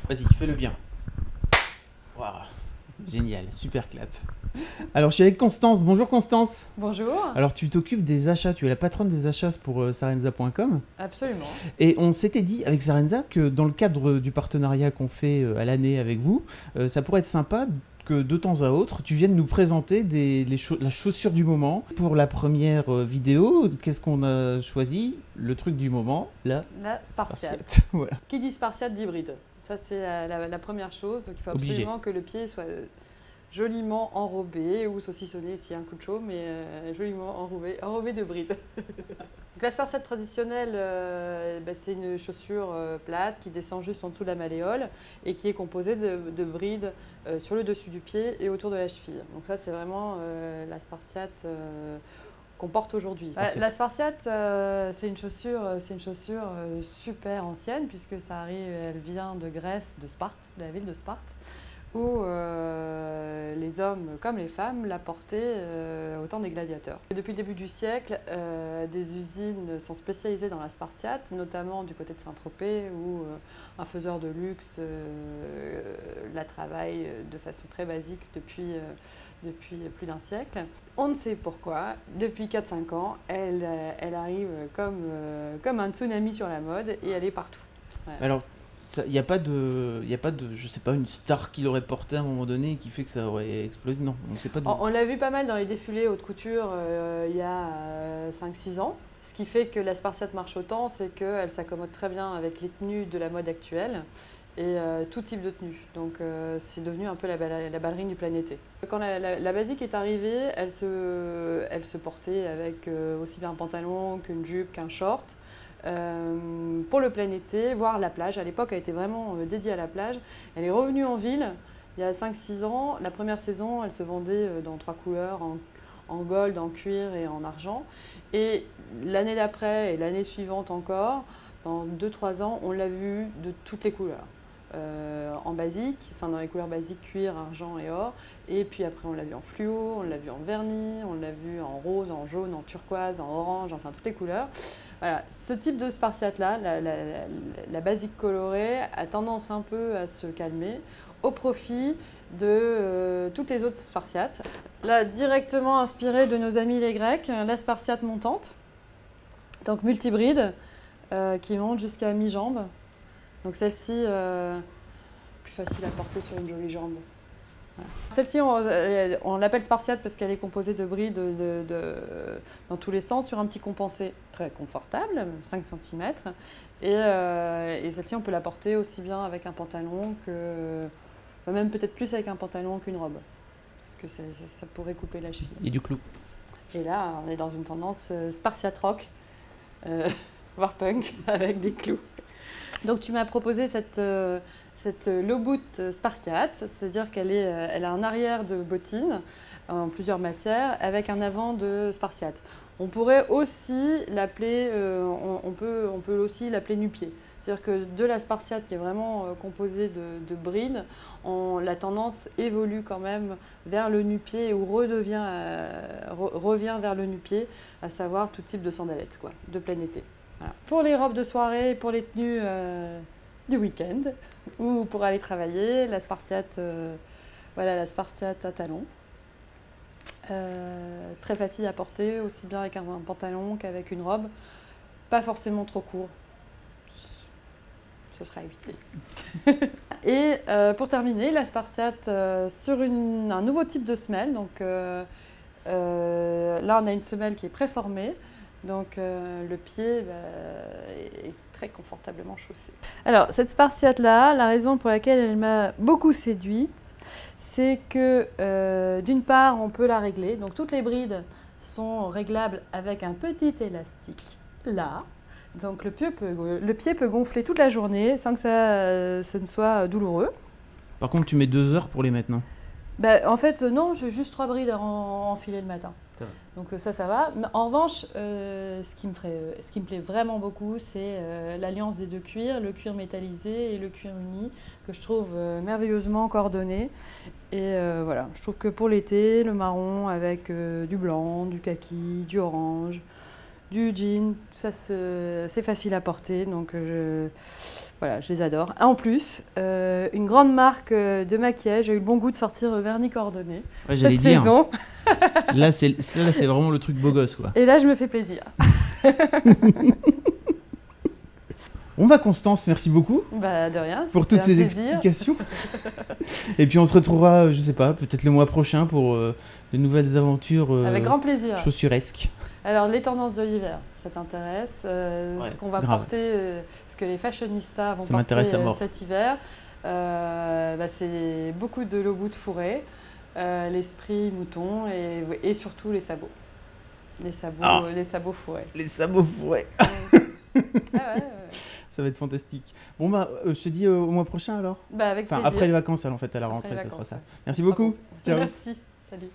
Vas-y, fais-le bien. Waouh, génial, super clap. Alors, je suis avec Constance. Bonjour Constance. Bonjour. Alors, tu t'occupes des achats, tu es la patronne des achats pour Sarenza.com. Absolument. Et on s'était dit avec Sarenza que dans le cadre du partenariat qu'on fait à l'année avec vous, ça pourrait être sympa que de temps à autre, tu viennes nous présenter la chaussure du moment. Pour la première vidéo, qu'est-ce qu'on a choisi? Le truc du moment, La Spartiate. Spartiate. Voilà. Qui dit Spartiate dit bride. Ça, c'est la première chose. Donc, il faut Obligé. absolument que le pied soit joliment enrobé ou saucissonné s'il y a un coup de chaud, mais joliment enrobé de bride. Donc, la Spartiate traditionnelle, c'est une chaussure plate qui descend juste en dessous de la malléole et qui est composée de brides sur le dessus du pied et autour de la cheville. Donc ça, c'est vraiment la Spartiate qu'on porte aujourd'hui. La Spartiate, c'est une chaussure super ancienne puisque ça arrive, elle vient de Grèce, de Sparte, de la ville de Sparte, où les hommes comme les femmes la portaient au temps des gladiateurs. Depuis le début du siècle, des usines sont spécialisées dans la Spartiate, notamment du côté de Saint-Tropez, où un faiseur de luxe la travaille de façon très basique depuis plus d'un siècle. On ne sait pourquoi, depuis 4-5 ans, elle arrive comme un tsunami sur la mode et elle est partout. Ouais. Alors, il n'y a pas de, je sais pas, une star qui l'aurait porté à un moment donné et qui fait que ça aurait explosé. Non, on ne sait pas d'où. On l'a vu pas mal dans les défilés haute couture il y a 5-6 ans. Ce qui fait que la Spartiate marche autant, c'est qu'elle s'accommode très bien avec les tenues de la mode actuelle et tout type de tenue. Donc c'est devenu un peu la ballerine du planète. Quand la basique est arrivée, elle se portait avec aussi bien un pantalon qu'une jupe, qu'un short. Pour le plein été, voire la plage. À l'époque, elle était vraiment dédiée à la plage. Elle est revenue en ville il y a 5-6 ans. La première saison, elle se vendait dans 3 couleurs, en gold, en cuir et en argent. Et l'année d'après et l'année suivante encore, dans 2-3 ans, on l'a vue de toutes les couleurs. En basique, enfin dans les couleurs basiques, cuir, argent et or. Et puis après, on l'a vu en fluo, on l'a vu en vernis, on l'a vu en rose, en jaune, en turquoise, en orange, enfin toutes les couleurs. Voilà. Ce type de Spartiate-là, la basique colorée, a tendance un peu à se calmer au profit de toutes les autres Spartiates. Là, directement inspirée de nos amis les Grecs, la Spartiate montante, donc multibride, qui monte jusqu'à mi-jambe. Donc celle-ci, plus facile à porter sur une jolie jambe. Voilà. Celle-ci, on l'appelle Spartiate parce qu'elle est composée de brides dans tous les sens sur un petit compensé très confortable, 5 cm. Et celle-ci, on peut la porter aussi bien avec un pantalon que, même peut-être plus avec un pantalon qu'une robe. Parce que ça pourrait couper la cheville. Et du clou. Et là, on est dans une tendance Spartiate rock, voire punk, avec des clous. Donc tu m'as proposé cette low boot Spartiate, c'est-à-dire elle a un arrière de bottine en plusieurs matières avec un avant de Spartiate. On pourrait aussi l'appeler, on peut aussi l'appeler nu-pied. C'est-à-dire que de la Spartiate qui est vraiment composée de brides, la tendance évolue quand même vers le nu-pied ou revient vers le nu-pied, à savoir tout type de sandalettes, quoi, de plein été. Voilà. Pour les robes de soirée, pour les tenues du week-end ou pour aller travailler, la Spartiate, la Spartiate à talons. Très facile à porter, aussi bien avec un pantalon qu'avec une robe. Pas forcément trop court, ce sera évité. Et pour terminer, la Spartiate sur un nouveau type de semelle. Donc là, on a une semelle qui est préformée. Donc le pied est très confortablement chaussé. Alors cette Spartiate-là, la raison pour laquelle elle m'a beaucoup séduite, c'est que d'une part, on peut la régler. Donc toutes les brides sont réglables avec un petit élastique là. Donc le pied peut gonfler toute la journée sans que ce ne soit douloureux. Par contre, tu mets 2 heures pour les mettre, non? En fait, non, j'ai juste 3 brides à enfiler le matin. Donc ça va. Mais en revanche, ce qui me plaît vraiment beaucoup, c'est l'alliance des deux cuirs, le cuir métallisé et le cuir uni, que je trouve merveilleusement coordonné. Et voilà, je trouve que pour l'été, le marron avec du blanc, du kaki, du orange, du jean, ça c'est facile à porter. Donc Voilà, je les adore. En plus, une grande marque de maquillage a eu le bon goût de sortir vernis coordonné J'allais cette dire. saison. Là, c'est vraiment le truc beau gosse, quoi. Et là, je me fais plaisir. Bon bah Constance, merci beaucoup Bah de rien. pour toutes ces explications. Et puis on se retrouvera, je sais pas, peut-être le mois prochain pour de nouvelles aventures avec grand plaisir. Chaussuresques. Alors les tendances de l'hiver, ça t'intéresse ce qu'on va porter, ce que les fashionistas vont porter cet hiver, c'est beaucoup de l'obou de fourré, l'esprit mouton et surtout les sabots. Les sabots fourrés. Les sabots fourrés. Ça va être fantastique. Bon bah, je te dis au mois prochain alors. Bah avec plaisir. Après les vacances, en fait, à la rentrée, ça sera ça. Merci beaucoup. Ciao. Merci. Salut.